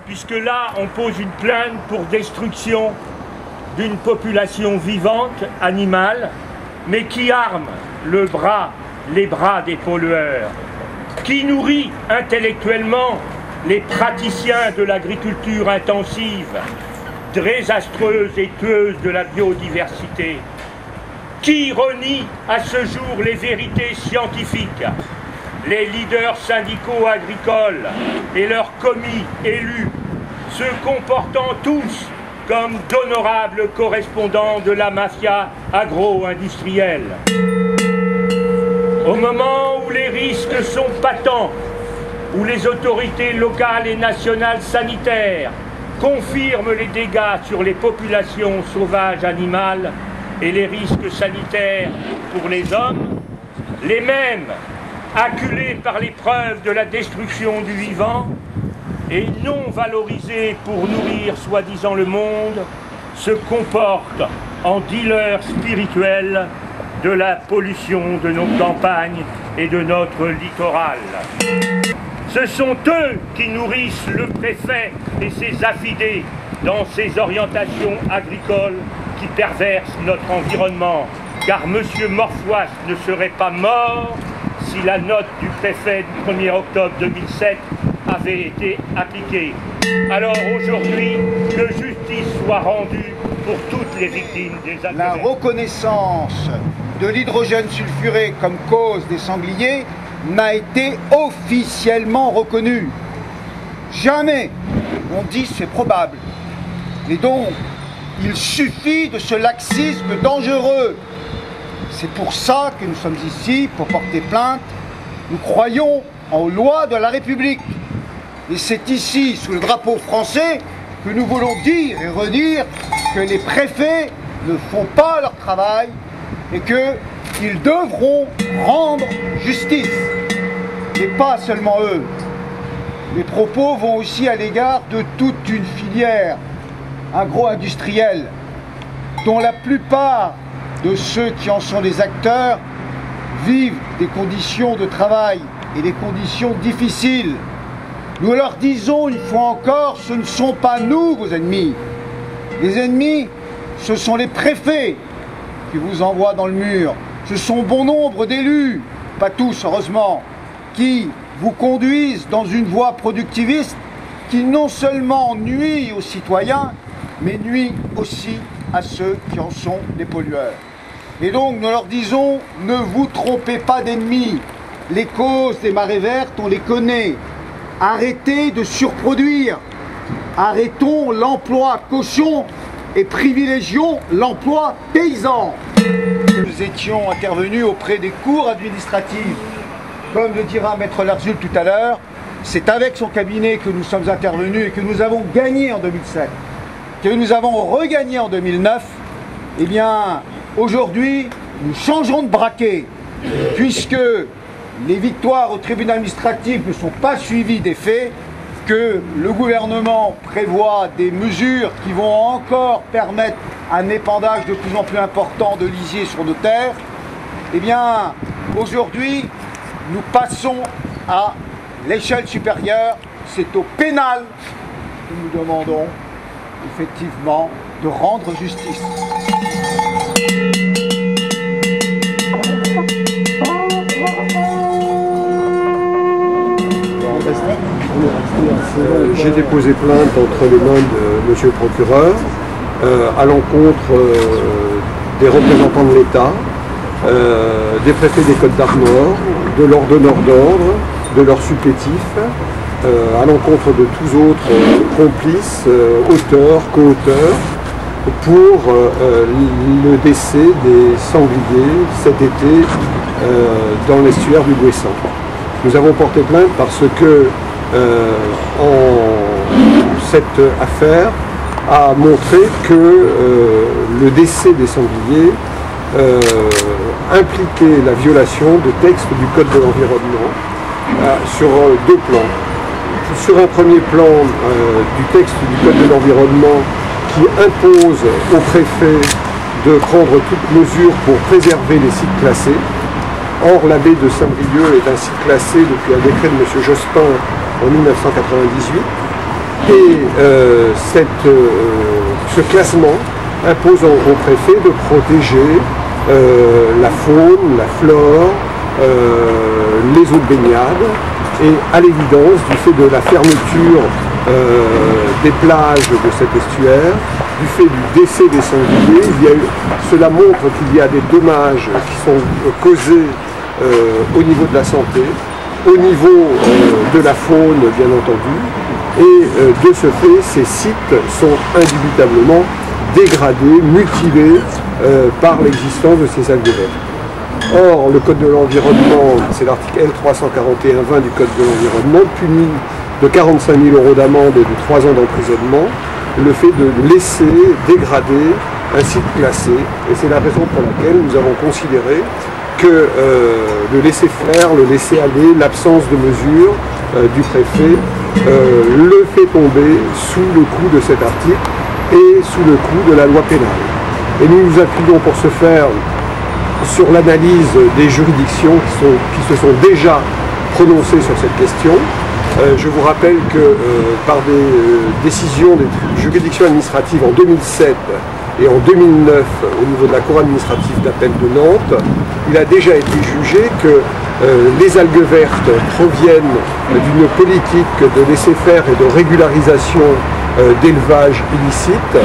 Puisque là, on pose une plainte pour destruction d'une population vivante, animale, mais qui arme les bras des pollueurs, qui nourrit intellectuellement les praticiens de l'agriculture intensive, désastreuse et tueuse de la biodiversité, qui renie à ce jour les vérités scientifiques, les leaders syndicaux agricoles et leurs commis élus, se comportant tous comme d'honorables correspondants de la mafia agro-industrielle. Au moment où les risques sont patents, où les autorités locales et nationales sanitaires confirment les dégâts sur les populations sauvages animales et les risques sanitaires pour les hommes, les mêmes, acculés par les preuves de la destruction du vivant et non valorisés pour nourrir soi-disant le monde, se comportent en dealers spirituels de la pollution de nos campagnes et de notre littoral. Ce sont eux qui nourrissent le préfet et ses affidés dans ses orientations agricoles qui perversent notre environnement, car M. Morfois ne serait pas mort si la note du préfet du 1er octobre 2007 avait été appliquée. Alors aujourd'hui, que justice soit rendue pour toutes les victimes des agressions. La reconnaissance de l'hydrogène sulfuré comme cause des sangliers n'a été officiellement reconnue. Jamais on dit c'est probable. Et donc, il suffit de ce laxisme dangereux. C'est pour ça que nous sommes ici, pour porter plainte. Nous croyons aux lois de la République. Et c'est ici, sous le drapeau français, que nous voulons dire et redire que les préfets ne font pas leur travail et qu'ils devront rendre justice. Et pas seulement eux. Les propos vont aussi à l'égard de toute une filière agro-industrielle dont la plupart de ceux qui en sont des acteurs vivent des conditions de travail et des conditions difficiles. Nous leur disons une fois encore, ce ne sont pas nous vos ennemis. Les ennemis, ce sont les préfets qui vous envoient dans le mur. Ce sont bon nombre d'élus, pas tous heureusement, qui vous conduisent dans une voie productiviste qui non seulement nuit aux citoyens, mais nuit aussi à ceux qui en sont des pollueurs. Et donc nous leur disons, ne vous trompez pas d'ennemis. Les causes des marées vertes, on les connaît. Arrêtez de surproduire. Arrêtons l'emploi cochon et privilégions l'emploi paysan. Nous étions intervenus auprès des cours administratives. Comme le dira Maître Larzul tout à l'heure, c'est avec son cabinet que nous sommes intervenus et que nous avons gagné en 2007, que nous avons regagné en 2009. Eh bien, aujourd'hui, nous changeons de braquet, puisque les victoires au tribunal administratif ne sont pas suivies des faits, que le gouvernement prévoit des mesures qui vont encore permettre un épandage de plus en plus important de lisier sur nos terres. Eh bien, aujourd'hui, nous passons à l'échelle supérieure. C'est au pénal que nous demandons effectivement de rendre justice. J'ai déposé plainte entre les mains de monsieur le procureur à l'encontre des représentants de l'État des préfets des Côtes-d'Armor, de leurs donneurs d'ordre, de leurs supplétifs, à l'encontre de tous autres complices, auteurs, co-auteurs, pour le décès des sangliers cet été dans l'estuaire du Bouessant. Nous avons porté plainte parce que cette affaire a montré que le décès des sangliers impliquait la violation de textes du Code de l'environnement sur deux plans. Sur un premier plan du texte du Code de l'environnement qui impose au préfet de prendre toutes mesures pour préserver les sites classés. Or, la baie de Saint-Brieuc est un site classé depuis un décret de M. Jospin en 1998. Et ce classement impose au préfet de protéger la faune, la flore, les eaux de baignade. Et à l'évidence, du fait de la fermeture des plages de cet estuaire, du fait du décès des sangliers, cela montre qu'il y a des dommages qui sont causés au niveau de la santé, au niveau de la faune bien entendu, et de ce fait, ces sites sont indubitablement dégradés, mutilés par l'existence de ces algues vertes. Or, le Code de l'environnement, c'est l'article L341-20 du Code de l'environnement, punit de 45 000 € d'amende et de 3 ans d'emprisonnement le fait de laisser dégrader un site classé. Et c'est la raison pour laquelle nous avons considéré que le laisser-faire, le laisser-aller, l'absence de mesures du préfet le fait tomber sous le coup de cet article et sous le coup de la loi pénale. Et nous nous appuyons pour ce faire sur l'analyse des juridictions qui se sont déjà prononcées sur cette question. Je vous rappelle que par des décisions des juridictions administratives en 2007 et en 2009 au niveau de la Cour administrative d'appel de Nantes, il a déjà été jugé que les algues vertes proviennent d'une politique de laisser-faire et de régularisation d'élevage illicite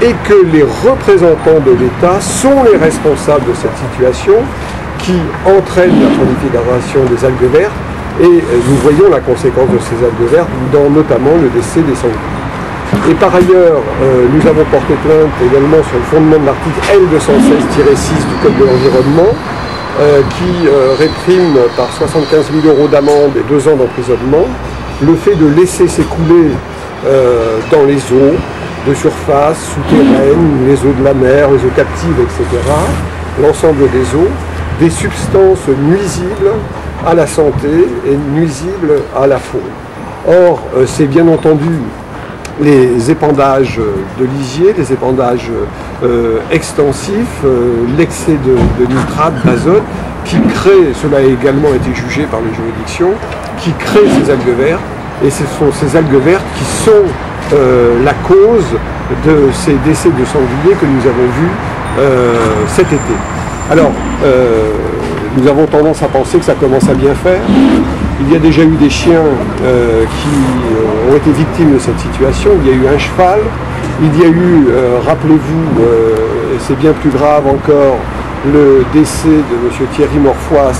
et que les représentants de l'État sont les responsables de cette situation qui entraîne la prolifération des algues vertes et nous voyons la conséquence de ces algues vertes dans notamment le décès des sangliers. Et par ailleurs, nous avons porté plainte également sur le fondement de l'article L216-6 du Code de l'environnement qui réprime par 75 000 € d'amende et 2 ans d'emprisonnement le fait de laisser s'écouler dans les eaux de surface, souterraines, les eaux de la mer, les eaux captives, etc., l'ensemble des eaux, des substances nuisibles à la santé et nuisibles à la faune. Or, c'est bien entendu les épandages de lisier, les épandages extensifs, l'excès de nitrate, d'azote, qui créent, cela a également été jugé par les juridictions, qui créent ces algues vertes. Et ce sont ces algues vertes qui sont la cause de ces décès de sangliers que nous avons vus cet été. Alors, nous avons tendance à penser que ça commence à bien faire. Il y a déjà eu des chiens qui ont été victimes de cette situation. Il y a eu un cheval. Il y a eu, rappelez-vous, et c'est bien plus grave encore, le décès de M. Thierry Morfois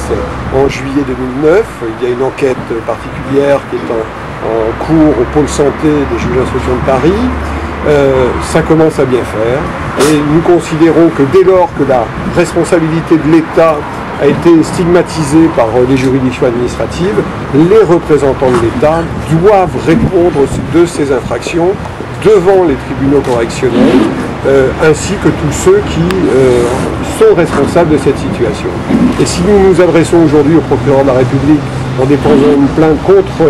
en juillet 2009. Il y a une enquête particulière qui est en cours au pôle santé des juges d'instruction de Paris. Ça commence à bien faire et nous considérons que dès lors que la responsabilité de l'État a été stigmatisée par les juridictions administratives, les représentants de l'État doivent répondre de ces infractions devant les tribunaux correctionnels ainsi que tous ceux qui sont responsables de cette situation. Et si nous nous adressons aujourd'hui au procureur de la République en déposant une plainte contre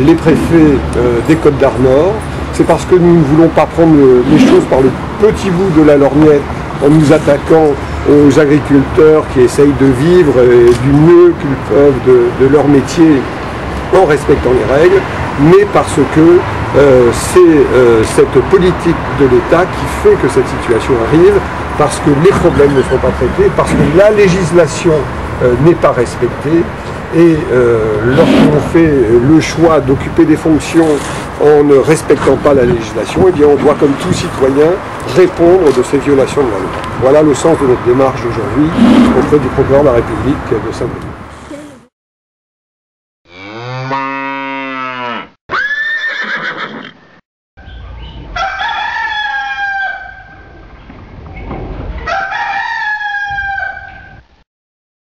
les préfets des Côtes-d'Armor, c'est parce que nous ne voulons pas prendre les choses par le petit bout de la lorgnette en nous attaquant aux agriculteurs qui essayent de vivre du mieux qu'ils peuvent de leur métier en respectant les règles, mais parce que c'est cette politique de l'État qui fait que cette situation arrive, parce que les problèmes ne sont pas traités, parce que la législation n'est pas respectée, Et lorsqu'on fait le choix d'occuper des fonctions en ne respectant pas la législation, eh bien on doit, comme tout citoyen, répondre de ces violations de la loi. Voilà le sens de notre démarche aujourd'hui auprès du procureur de la République de Saint-Brieuc.